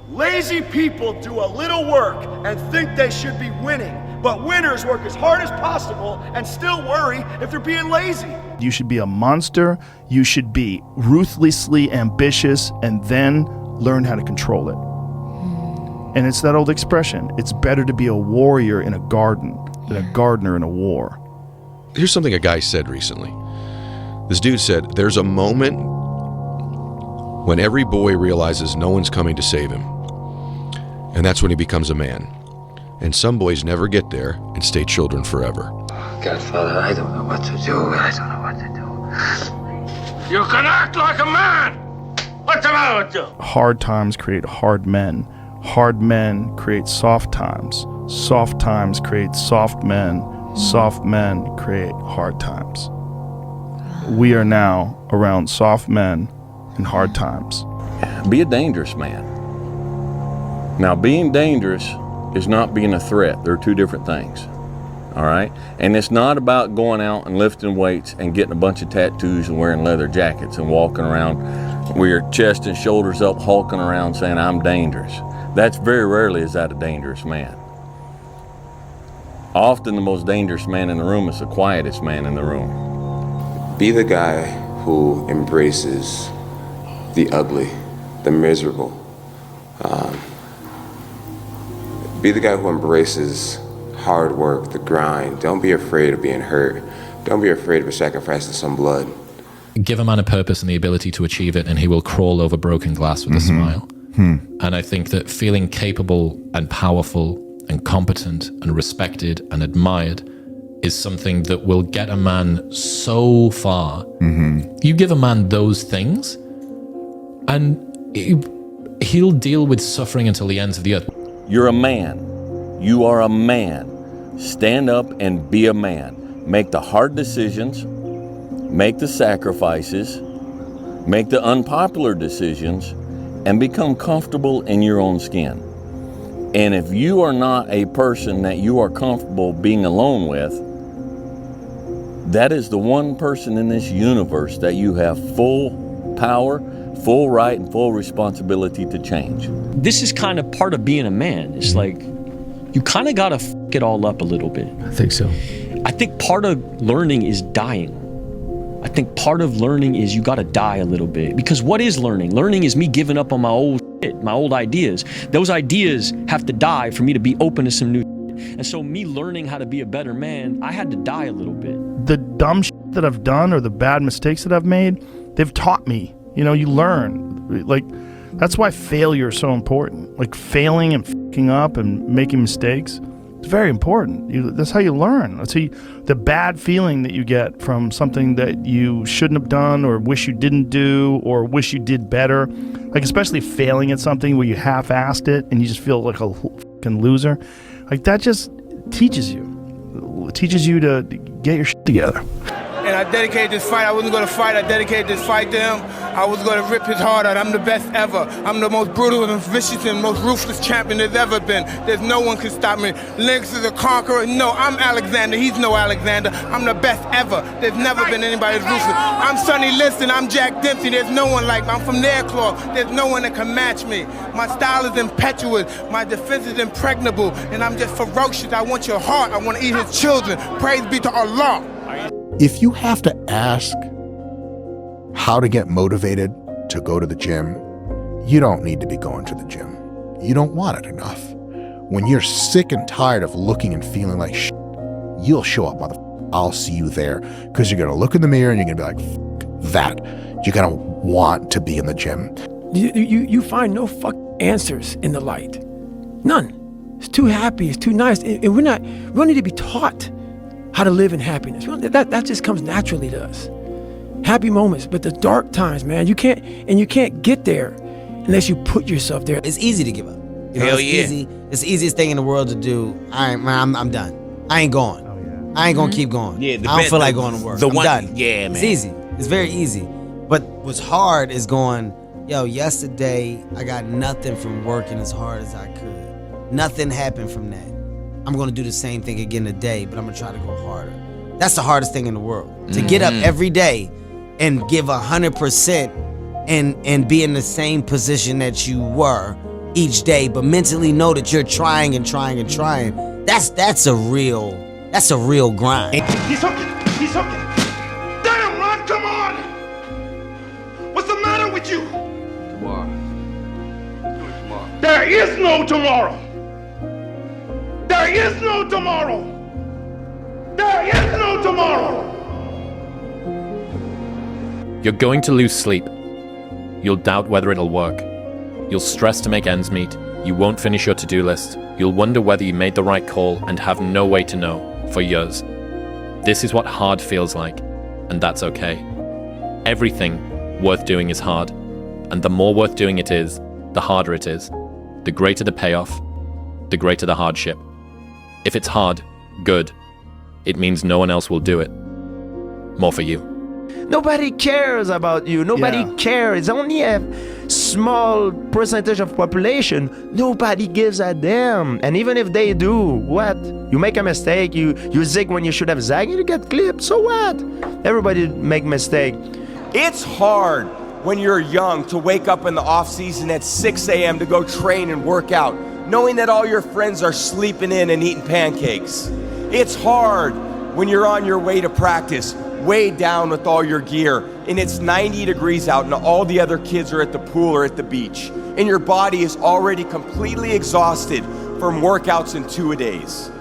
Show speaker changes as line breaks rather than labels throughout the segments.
Lazy people do a little work and think they should be winning, but winners work as hard as possible and still worry if they're being lazy.
You should be a monster, you should be ruthlessly ambitious, and then learn how to control it. And it's that old expression, it's better to be a warrior in a garden than a gardener in a war.
Here's something a guy said recently. This dude said, there's a moment when every boy realizes no one's coming to save him. And that's when he becomes a man. And some boys never get there and stay children forever.
Godfather, I don't know what to do. I don't know what to do.
You can act like a man! What's the matter with you?
Hard times create hard men. Hard men create soft times. Soft times create soft men. Soft men create hard times. We are now around soft men in hard times.
Be a dangerous man. Now, being dangerous is not being a threat. They're two different things. All right? And it's not about going out and lifting weights and getting a bunch of tattoos and wearing leather jackets and walking around with your chest and shoulders up, hulking around saying, I'm dangerous. That's very rarely is that a dangerous man. Often the most dangerous man in the room is the quietest man in the room.
Be the guy who embraces the ugly, the miserable. Be the guy who embraces hard work, the grind. Don't be afraid of being hurt. Don't be afraid of sacrificing some blood.
Give a man a purpose and the ability to achieve it, and he will crawl over broken glass with a smile. And I think that feeling capable and powerful and competent and respected and admired is something that will get a man so far. You give a man those things, and he'll deal with suffering until the ends of the earth.
You're a man. You are a man. Stand up and be a man. Make the hard decisions. Make the sacrifices. Make the unpopular decisions. And become comfortable in your own skin. And if you are not a person that you are comfortable being alone with, that is the one person in this universe that you have full power, full right, and full responsibility to change.
This is kind of part of being a man. It's like, you kind of got to f it all up a little bit.
I think so.
I think part of learning is dying. I think part of learning is you got to die a little bit. Because what is learning? Learning is me giving up on my old shit, my old ideas. Those ideas have to die for me to be open to some new shit. And so me learning how to be a better man, I had to die a little bit.
The dumb shit that I've done or the bad mistakes that I've made, they've taught me. You know, you learn. Like, that's why failure is so important. Like, failing and fucking up and making mistakes, it's very important. That's how you learn. That's how the bad feeling that you get from something that you shouldn't have done or wish you didn't do or wish you did better. Like, especially failing at something where you half-assed it and you just feel like a fucking loser. Like, that just teaches you. It teaches you to get your shit together.
And I dedicated this fight. I wasn't going to fight. I dedicated this fight to him. I was going to rip his heart out. I'm the best ever. I'm the most brutal and vicious and most ruthless champion there's ever been. There's no one can stop me. Lynx is a conqueror. No, I'm Alexander. He's no Alexander. I'm the best ever. There's never been anybody as ruthless. I'm Sonny Liston. I'm Jack Dempsey. There's no one like me. I'm from Nairclaw. There's no one that can match me. My style is impetuous. My defense is impregnable. And I'm just ferocious. I want your heart. I want to eat his children. Praise be to Allah.
If you have to ask how to get motivated to go to the gym, you don't need to be going to the gym. You don't want it enough. When you're sick and tired of looking and feeling like shit, you'll show up, motherfucker. I'll see you there. Because you're going to look in the mirror and you're going to be like, fuck that. You're going to want to be in the gym.
You find no answers in the light. None. It's too happy. It's too nice. And we don't need to be taught how to live in happiness. That just comes naturally to us. Happy moments, but the dark times, man, you can't get there unless you put yourself there.
It's easy to give up. You know,
Hell
it's
yeah.
easy. It's the easiest thing in the world to do. I'm done. I ain't going. I ain't gonna keep going.
Yeah,
I don't feel like going to work. I'm done.
Yeah, man.
It's easy. It's very easy. But what's hard is going, yo, yesterday I got nothing from working as hard as I could. Nothing happened from that. I'm gonna do the same thing again today, but I'm gonna try to go harder. That's the hardest thing in the world. To get up every day and give 100% and be in the same position that you were, each day, but mentally know that you're trying and trying and trying. That's a real grind.
He's hooking. He's hooking. Damn, Ron, come on. What's the matter with you?
Tomorrow.
There is no tomorrow. There is no tomorrow. There is no tomorrow.
You're going to lose sleep. You'll doubt whether it'll work. You'll stress to make ends meet. You won't finish your to-do list. You'll wonder whether you made the right call and have no way to know for years. This is what hard feels like, and that's okay. Everything worth doing is hard, and the more worth doing it is, the harder it is. The greater the payoff, the greater the hardship. If it's hard, good. It means no one else will do it. More for you.
Nobody cares about you. Nobody cares. It's only a small percentage of population. Nobody gives a damn. And even if they do, what? You make a mistake, you zig when you should have zagged, you get clipped. So what? Everybody make mistake.
It's hard when you're young to wake up in the off season at 6 a.m. to go train and work out, knowing that all your friends are sleeping in and eating pancakes. It's hard when you're on your way to practice, weighed down with all your gear, and it's 90 degrees out and all the other kids are at the pool or at the beach, and your body is already completely exhausted from workouts in 2-a-days.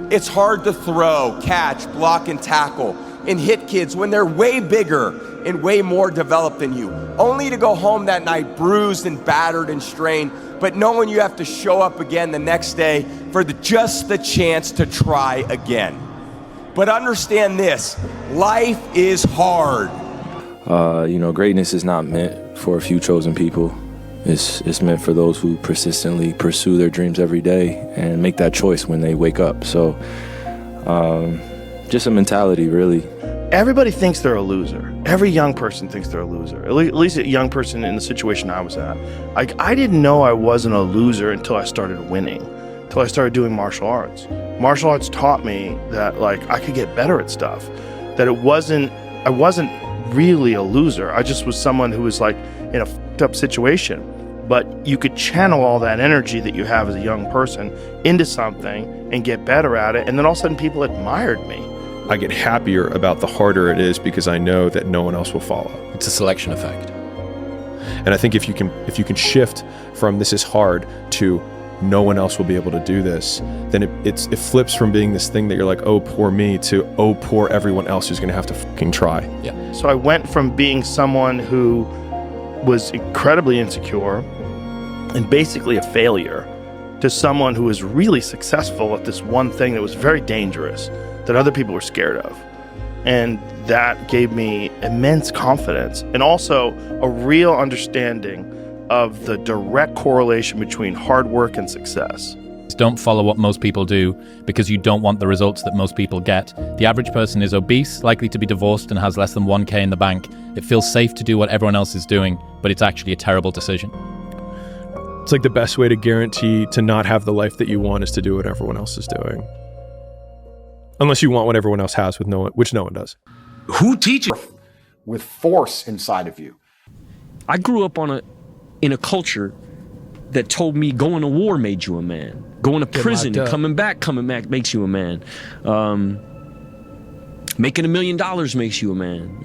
It's hard to throw, catch, block, and tackle, and hit kids when they're way bigger and way more developed than you, only to go home that night bruised and battered and strained, but knowing you have to show up again the next day for just the chance to try again. But understand this, life is hard.
Greatness is not meant for a few chosen people. It's meant for those who persistently pursue their dreams every day and make that choice when they wake up. So, just a mentality, really.
Everybody thinks they're a loser. Every young person thinks they're a loser. At least a young person in the situation I was at. I didn't know I wasn't a loser until I started winning, until I started doing martial arts. Martial arts taught me that I could get better at stuff, that I wasn't really a loser. I just was someone who was in a fucked up situation. But you could channel all that energy that you have as a young person into something and get better at it. And then all of a sudden people admired me.
I get happier about the harder it is because I know that no one else will follow.
It's a selection effect.
And I think if you can shift from this is hard to no one else will be able to do this, then it flips from being this thing that you're like, oh, poor me, to oh, poor everyone else who's gonna have to fucking try.
Yeah.
So I went from being someone who was incredibly insecure and basically a failure to someone who was really successful at this one thing that was very dangerous, that other people were scared of. And that gave me immense confidence and also a real understanding of the direct correlation between hard work and success.
Don't follow what most people do because you don't want the results that most people get. The average person is obese, likely to be divorced, and has less than 1K in the bank. It feels safe to do what everyone else is doing, but it's actually a terrible decision.
It's like the best way to guarantee to not have the life that you want is to do what everyone else is doing. Unless you want what everyone else has, which no one does.
Who teaches with force inside of you?
I grew up in a culture that told me going to war made you a man. Going to prison and coming back makes you a man. Making $1 million makes you a man,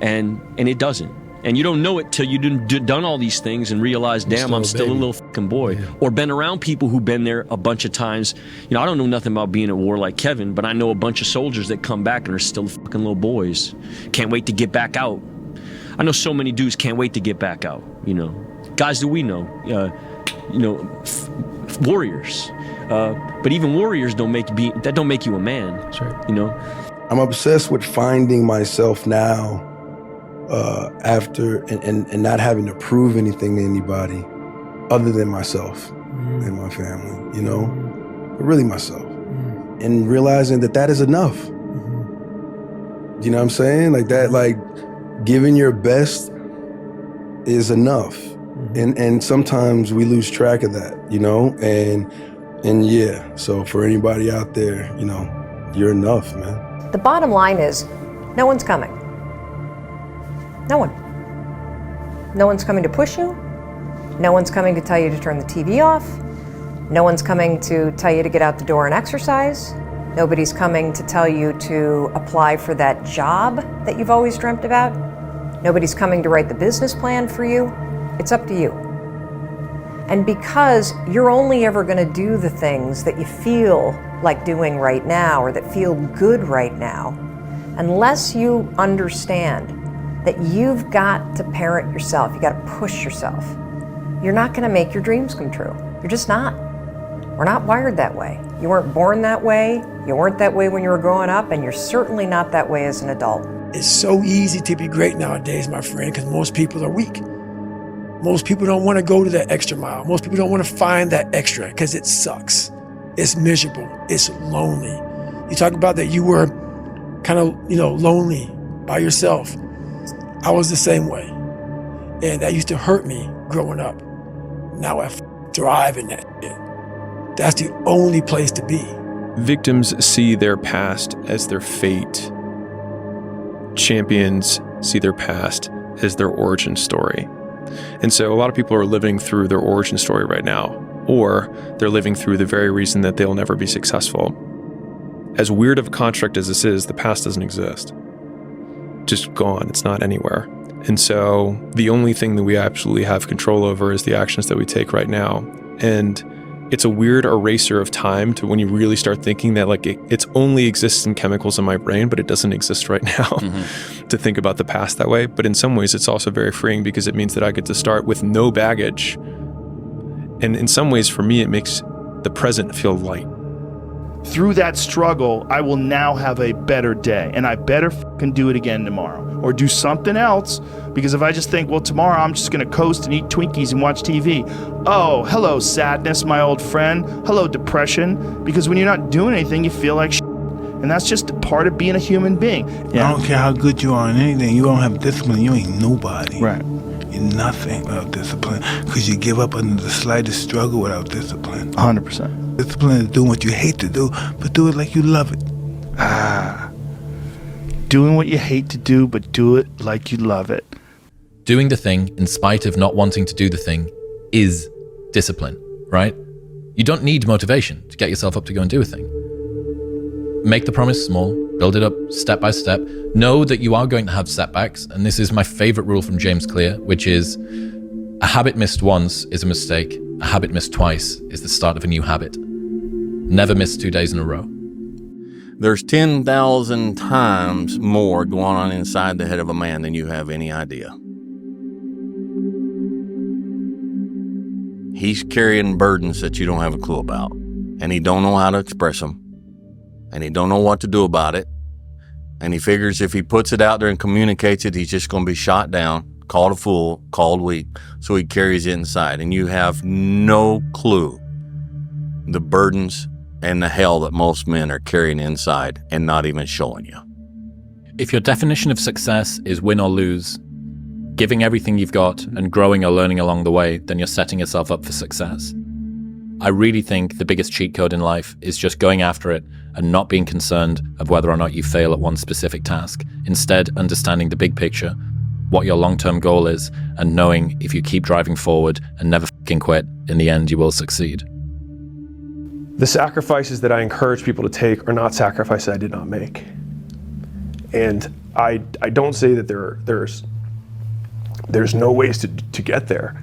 and it doesn't. And you don't know it till you've done all these things and realize, damn, I'm still a little fucking boy. Yeah. Or been around people who've been there a bunch of times. I don't know nothing about being at war like Kevin, but I know a bunch of soldiers that come back and are still fucking little boys. Can't wait to get back out. I know so many dudes can't wait to get back out, Guys that we know, warriors. But even warriors don't make you a man. That's right.
I'm obsessed with finding myself now after and not having to prove anything to anybody other than myself and my family, but really myself. And realizing that is enough. You know what I'm saying? Giving your best is enough. And sometimes we lose track of that, and yeah, so for anybody out there, you're enough, man.
The bottom line is, no one's coming. No one. No one's coming to push you. No one's coming to tell you to turn the TV off. No one's coming to tell you to get out the door and exercise. Nobody's coming to tell you to apply for that job that you've always dreamt about. Nobody's coming to write the business plan for you. It's up to you. And because you're only ever going to do the things that you feel like doing right now or that feel good right now, unless you understand that you've got to parent yourself, you got to push yourself, you're not going to make your dreams come true. You're just not. We're not wired that way. You weren't born that way. You weren't that way when you were growing up, and you're certainly not that way as an adult.
It's so easy to be great nowadays, my friend, because most people are weak. Most people don't want to go to that extra mile. Most people don't want to find that extra because it sucks. It's miserable. It's lonely. You talk about that you were kind of, lonely by yourself. I was the same way. And that used to hurt me growing up. Now I thrive in that shit. That's the only place to be.
Victims see their past as their fate. Champions see their past as their origin story. And so a lot of people are living through their origin story right now, or they're living through the very reason that they'll never be successful. As weird of a construct as this is, the past doesn't exist. Just gone. It's not anywhere. And so the only thing that we absolutely have control over is the actions that we take right now. And it's a weird eraser of time to when you really start thinking that it's only exists in chemicals in my brain, but it doesn't exist right now to think about the past that way. But in some ways, it's also very freeing because it means that I get to start with no baggage. And in some ways, for me, it makes the present feel light.
Through that struggle, I will now have a better day, and I better fucking do it again tomorrow or do something else, because if I just think, well, tomorrow I'm just going to coast and eat Twinkies and watch TV. Oh, hello, sadness, my old friend. Hello, depression. Because when you're not doing anything, you feel like shit. And that's just a part of being a human being.
Yeah. I don't care how good you are in anything. You don't have discipline, you ain't nobody.
Right.
You're nothing without discipline, because you give up under the slightest struggle without discipline.
100%.
Discipline is doing what you hate to do, but do it like you love it.
Doing what you hate to do, but do it like you love it.
Doing the thing in spite of not wanting to do the thing is discipline, right? You don't need motivation to get yourself up to go and do a thing. Make the promise small, build it up step by step. Know that you are going to have setbacks, and this is my favorite rule from James Clear, which is a habit missed once is a mistake. A habit missed twice is the start of a new habit. Never miss 2 days in a row.
There's 10,000 times more going on inside the head of a man than you have any idea. He's carrying burdens that you don't have a clue about, and he don't know how to express them, and he don't know what to do about it, and he figures if he puts it out there and communicates it, he's just going to be shot down, called a fool, called weak, so he carries it inside, and you have no clue the burdens and the hell that most men are carrying inside and not even showing you.
If your definition of success is win or lose, giving everything you've got and growing or learning along the way, then you're setting yourself up for success. I really think the biggest cheat code in life is just going after it and not being concerned of whether or not you fail at one specific task. Instead, understanding the big picture, what your long-term goal is, and knowing if you keep driving forward and never fucking quit, in the end you will succeed.
The sacrifices that I encourage people to take are not sacrifices I did not make. And I don't say that there's no ways to get there.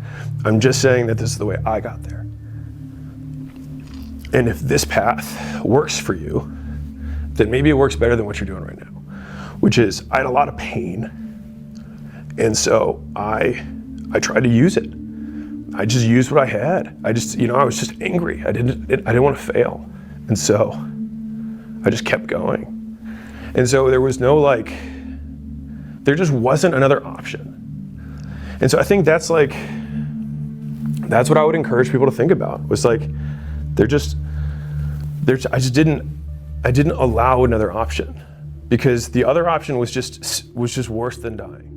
I'm just saying that this is the way I got there. And if this path works for you, then maybe it works better than what you're doing right now, which is I had a lot of pain. And so I tried to use it. I just used what I had. I was just angry. I didn't want to fail. And so I just kept going. And so there was there just wasn't another option. And so I think that's what I would encourage people to think about, was I didn't allow another option, because the other option was just worse than dying.